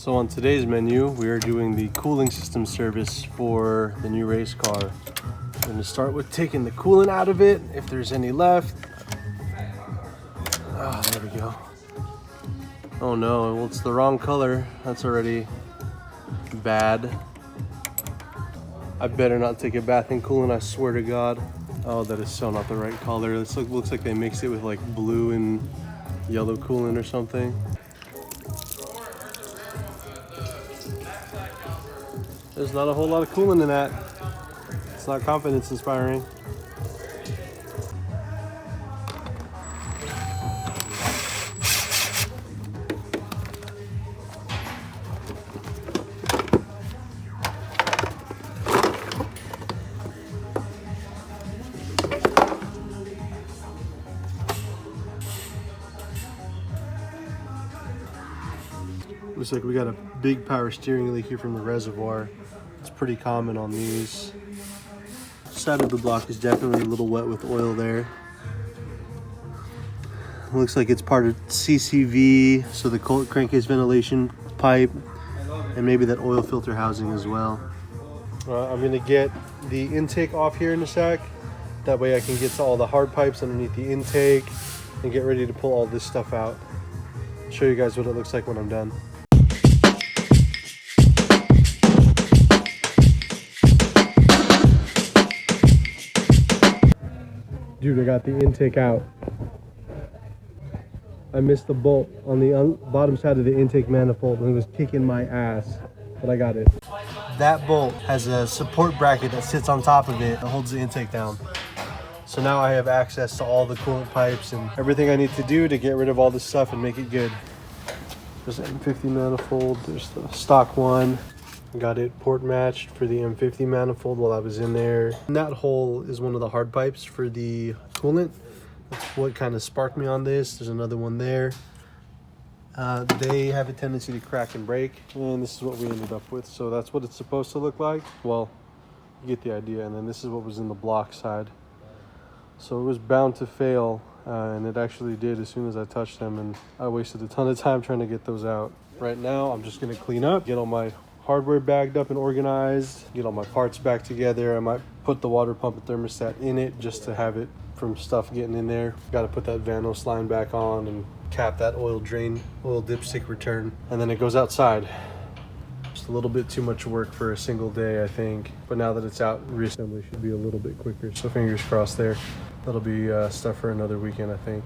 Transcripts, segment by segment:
So on today's menu, we are doing the cooling system service for the new race car. I'm going to start with taking the coolant out of it, if there's any left. Ah, there we go. Oh no, well, it's the wrong color. That's already bad. I better not take a bath in coolant, I swear to God. Oh, that is so not the right color. This looks like they mixed it with like blue and yellow coolant or something. There's not a whole lot of coolant in that. It's not confidence inspiring. Looks like we got a big power steering leak here from the reservoir. It's pretty common on these. Side of the block is definitely a little wet with oil there. It looks like it's part of CCV, so the crankcase ventilation pipe, and maybe that oil filter housing as well. I'm gonna get the intake off here in a sec. That way I can get to all the hard pipes underneath the intake and get ready to pull all this stuff out. I'll show you guys what it looks like when I'm done. Dude, I got the intake out. I missed the bolt on the bottom side of the intake manifold and it was kicking my ass, but I got it. That bolt has a support bracket that sits on top of it that holds the intake down. So now I have access to all the coolant pipes and everything I need to do to get rid of all this stuff and make it good. There's the M50 manifold, there's the stock one. Got it port matched for the M50 manifold while I was in there. And that hole is one of the hard pipes for the coolant. That's what kind of sparked me on this. There's another one there. They have a tendency to crack and break, and this is what we ended up with. So that's what it's supposed to look like. Well, you get the idea. And then this is what was in the block side. So it was bound to fail, and it actually did as soon as I touched them, and I wasted a ton of time trying to get those out. Right now, I'm just gonna clean up, get all my hardware bagged up and organized, get all my parts back together. I might put the water pump and thermostat in it just to have it from stuff getting in there. Got to put that Vanos line back on and cap that oil drain, oil dipstick return, and then it goes outside. Just a little bit too much work for a single day, I think. But now that it's out, reassembly should be a little bit quicker. So fingers crossed there. That'll be stuff for another weekend, I think.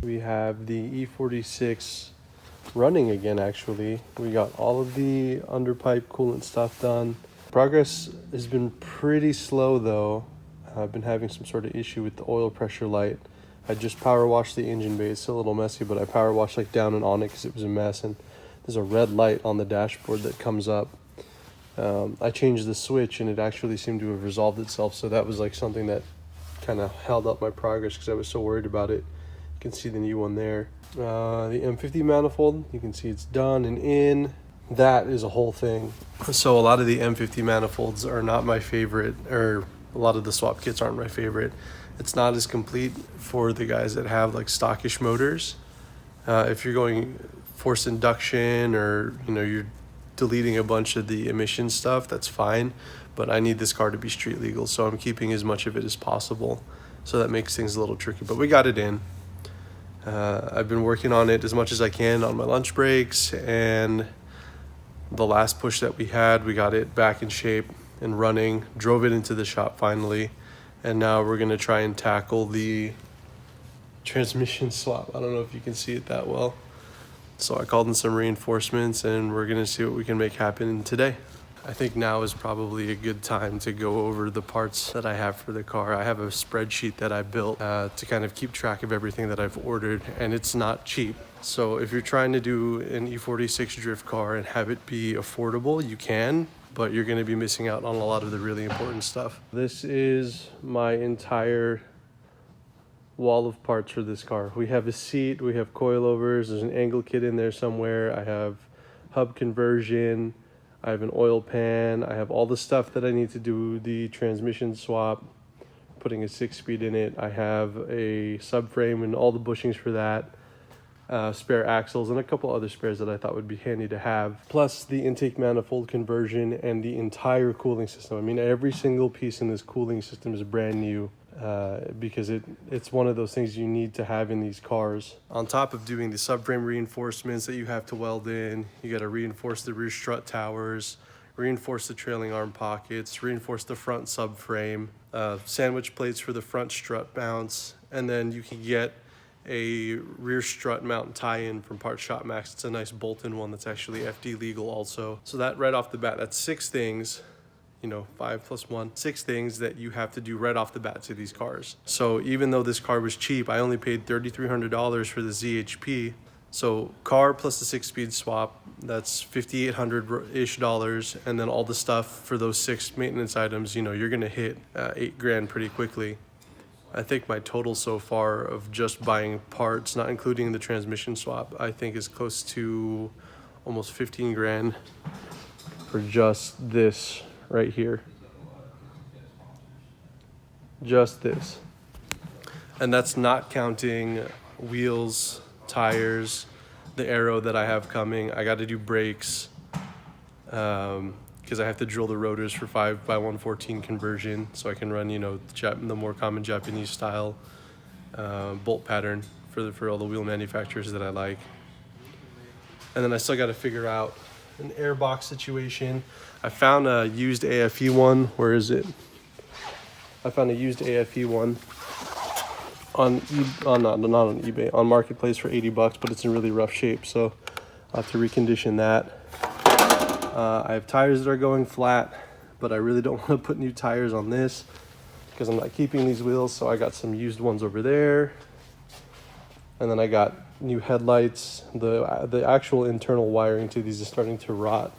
We have the E46 running again, actually. We got all of the underpipe coolant stuff done. Progress has been pretty slow though. I've been having some sort of issue with the oil pressure light. I just power washed the engine bay. It's still a little messy, but I power washed like down and on it because it was a mess. And there's a red light on the dashboard that comes up. I changed the switch and it actually seemed to have resolved itself. So that was like something that kind of held up my progress because I was so worried about it. You can see the new one there. The M50 manifold, you can see it's done and in. That is a whole thing. So a lot of the M50 manifolds are not my favorite, or a lot of the swap kits aren't my favorite. It's not as complete for the guys that have like stockish motors. If you're going forced induction or you're deleting a bunch of the emission stuff, that's fine. But I need this car to be street legal, so I'm keeping as much of it as possible. So that makes things a little tricky, but we got it in. I've been working on it as much as I can on my lunch breaks, and the last push that we had, we got it back in shape and running, drove it into the shop finally, and now we're gonna try and tackle the transmission swap. I don't know if you can see it that well. So I called in some reinforcements and we're gonna see what we can make happen today. I think now is probably a good time to go over the parts that I have for the car. I have a spreadsheet that I built to kind of keep track of everything that I've ordered, and it's not cheap. So if you're trying to do an E46 drift car and have it be affordable, you can, but you're going to be missing out on a lot of the really important stuff. This is my entire wall of parts for this car. We have a seat, we have coilovers, there's an angle kit in there somewhere, I have hub conversion, I have an oil pan, I have all the stuff that I need to do the transmission swap, putting a 6-speed in it. I have a subframe and all the bushings for that, spare axles, and a couple other spares that I thought would be handy to have. Plus the intake manifold conversion and the entire cooling system. I mean, every single piece in this cooling system is brand new because it's one of those things you need to have in these cars. On top of doing the subframe reinforcements that you have to weld in, you got to reinforce the rear strut towers, reinforce the trailing arm pockets, reinforce the front subframe, sandwich plates for the front strut mounts, and then you can get a rear strut mount tie-in from Parts Shop Max. It's a nice bolt-in one that's actually FD legal also. So that right off the bat, that's 6 things, you know, 5 plus 1, 6 things that you have to do right off the bat to these cars. So even though this car was cheap, I only paid $3,300 for the ZHP. So car plus the 6-speed swap, that's $5,800-ish dollars, and then all the stuff for those 6 maintenance items, you know, you're gonna hit $8,000 pretty quickly. I think my total so far of just buying parts, not including the transmission swap, I think is close to almost $15,000 for just this right here. Just this. And that's not counting wheels, tires, the aero that I have coming. I got to do brakes because I have to drill the rotors for 5x114 conversion, so I can run, you know, the more common Japanese style bolt pattern for all the wheel manufacturers that I like. And then I still got to figure out an airbox situation. I found a used AFE one. Where is it? I found a used AFE one not on eBay, on Marketplace for $80, but it's in really rough shape, so I'll have to recondition that. I have tires that are going flat, but I really don't want to put new tires on this because I'm not keeping these wheels, so I got some used ones over there. And then I got new headlights. The actual internal wiring to these is starting to rot.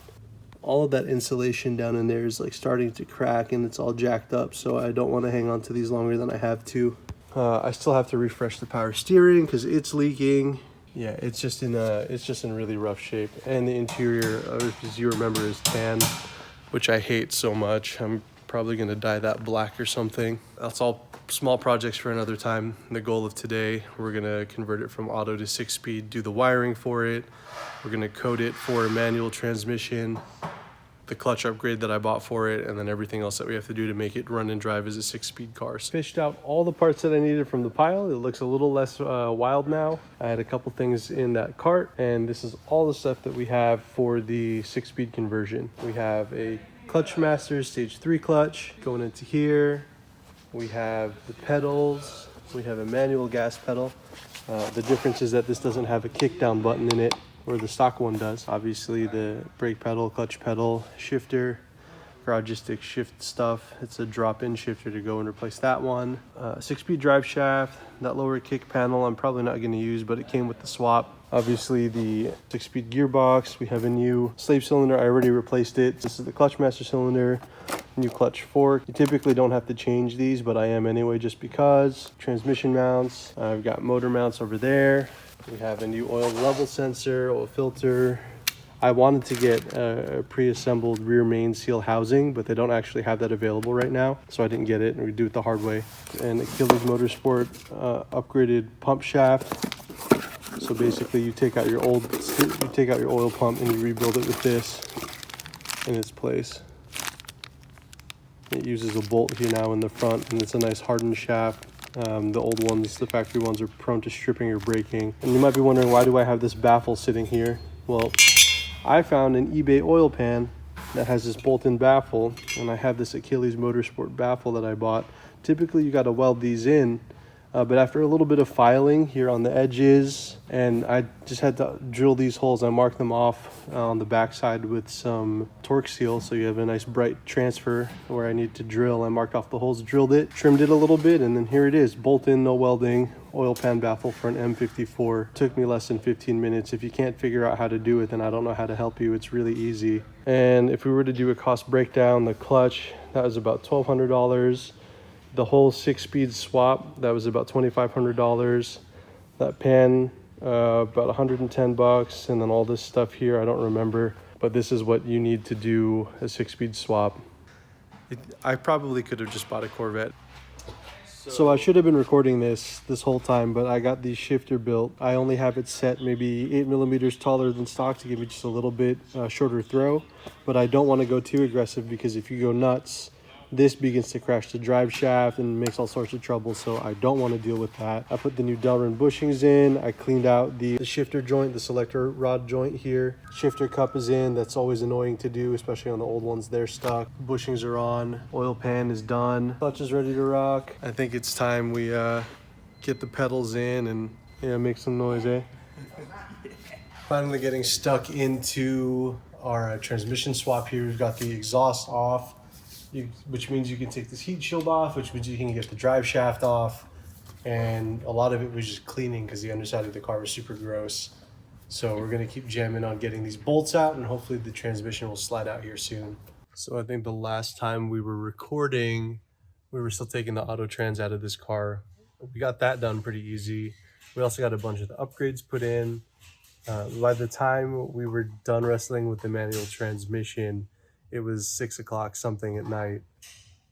All of that insulation down in there is like starting to crack and it's all jacked up, so I don't want to hang on to these longer than I have to. I still have to refresh the power steering because it's leaking. Yeah, it's just in really rough shape. And the interior, as you remember, is tan, which I hate so much. I'm probably gonna dye that black or something. That's all small projects for another time. The goal of today, we're gonna convert it from auto to 6-speed, do the wiring for it. We're gonna code it for a manual transmission, the clutch upgrade that I bought for it, and then everything else that we have to do to make it run and drive as a 6-speed car. Fished out all the parts that I needed from the pile. It looks a little less wild now. I had a couple things in that cart, and this is all the stuff that we have for the 6-speed conversion. We have a Clutch Master Stage 3 clutch going into here. We have the pedals. We have a manual gas pedal. The difference is that this doesn't have a kick down button in it, where the stock one does. Obviously the brake pedal, clutch pedal, shifter, garage stick shift stuff. It's a drop-in shifter to go and replace that one. 6-speed drive shaft, that lower kick panel I'm probably not gonna use, but it came with the swap. Obviously the 6-speed gearbox. We have a new slave cylinder, I already replaced it. This is the Clutch Master cylinder, new clutch fork. You typically don't have to change these, but I am anyway just because. Transmission mounts, I've got motor mounts over there. We have a new oil level sensor, oil filter. I wanted to get a pre-assembled rear main seal housing, but they don't actually have that available right now, so I didn't get it, and we do it the hard way. And Achilles Motorsport upgraded pump shaft. So basically, you take out your oil pump and you rebuild it with this in its place. It uses a bolt here now in the front, and it's a nice hardened shaft. The old ones, the factory ones, are prone to stripping or breaking. And you might be wondering, why do I have this baffle sitting here? Well, I found an eBay oil pan that has this bolt-in baffle, and I have this Achilles Motorsport baffle that I bought. Typically, you got to weld these in But after a little bit of filing here on the edges, and I just had to drill these holes. I marked them off on the backside with some torque seal, so you have a nice bright transfer where I need to drill. I marked off the holes, drilled it, trimmed it a little bit, and then here it is. Bolt in, no welding, oil pan baffle for an M54. Took me less than 15 minutes. If you can't figure out how to do it, then I don't know how to help you. It's really easy. And if we were to do a cost breakdown, the clutch, that was about $1,200. The whole 6-speed swap, that was about $2,500. That pan, about 110 bucks. And then all this stuff here, I don't remember. But this is what you need to do a 6-speed swap. I probably could have just bought a Corvette. So I should have been recording this whole time, but I got the shifter built. I only have it set maybe 8 millimeters taller than stock to give me just a little bit shorter throw. But I don't want to go too aggressive, because if you go nuts, this begins to crash the drive shaft and makes all sorts of trouble, so I don't want to deal with that. I put the new Delrin bushings in. I cleaned out the shifter joint, the selector rod joint here. Shifter cup is in. That's always annoying to do, especially on the old ones. They're stuck. Bushings are on. Oil pan is done. Clutch is ready to rock. I think it's time we get the pedals in and make some noise, eh? Finally getting stuck into our transmission swap here. We've got the exhaust off, which means you can take this heat shield off, which means you can get the drive shaft off. And a lot of it was just cleaning because the underside of the car was super gross. So we're gonna keep jamming on getting these bolts out, and hopefully the transmission will slide out here soon. So I think the last time we were recording, we were still taking the auto trans out of this car. We got that done pretty easy. We also got a bunch of the upgrades put in. By the time we were done wrestling with the manual transmission, it was 6 o'clock something at night,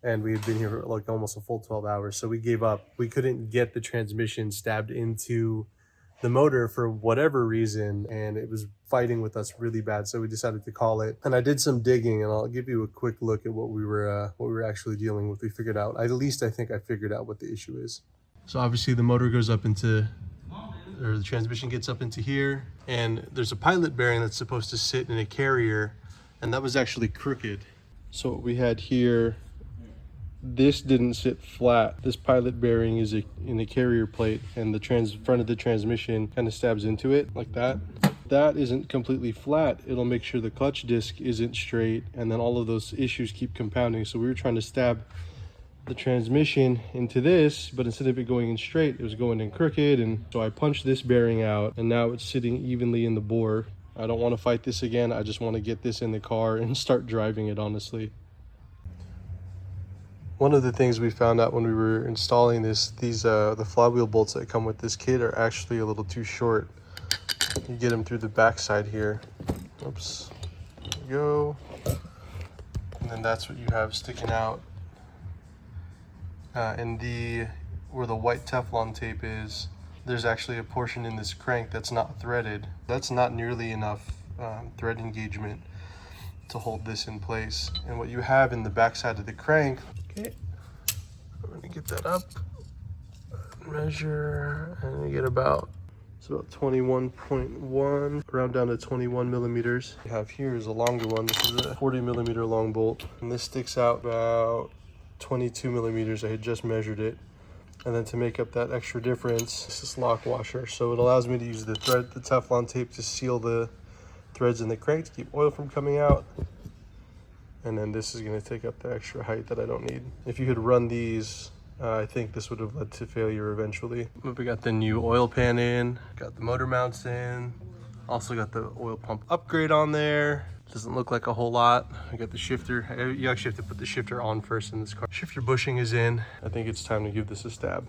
and we had been here for like almost a full 12 hours. So we gave up. We couldn't get the transmission stabbed into the motor for whatever reason, and it was fighting with us really bad. So we decided to call it. And I did some digging, and I'll give you a quick look at what we were actually dealing with. We figured out, at least I think I figured out what the issue is. So obviously the motor goes up into, or the transmission gets up into here, and there's a pilot bearing that's supposed to sit in a carrier, and that was actually crooked. So what we had here, this didn't sit flat. This pilot bearing is in a carrier plate, and the front of the transmission kind of stabs into it like that. That isn't completely flat. It'll make sure the clutch disc isn't straight, and then all of those issues keep compounding. So we were trying to stab the transmission into this, but instead of it going in straight, it was going in crooked. And so I punched this bearing out, and now it's sitting evenly in the bore. I don't want to fight this again. I just want to get this in the car and start driving it, honestly. One of the things we found out when we were installing this, the flywheel bolts that come with this kit are actually a little too short. You get them through the backside here. Oops. There we go. And then that's what you have sticking out. Where the white Teflon tape is, there's actually a portion in this crank that's not threaded. That's not nearly enough thread engagement to hold this in place. And what you have in the backside of the crank, okay, I'm gonna get that up, measure, and you get it's about 21.1, around down to 21 millimeters. What you have here is a longer one. This is a 40 millimeter long bolt, and this sticks out about 22 millimeters. I had just measured it. And then to make up that extra difference, this is lock washer. So it allows me to use the Teflon tape to seal the threads in the crank to keep oil from coming out. And then this is going to take up the extra height that I don't need. If you had run these, I think this would have led to failure eventually. But we got the new oil pan in, got the motor mounts in, also got the oil pump upgrade on there. Doesn't look like a whole lot. I got the shifter. You actually have to put the shifter on first in this car. Shifter bushing is in. I think it's time to give this a stab.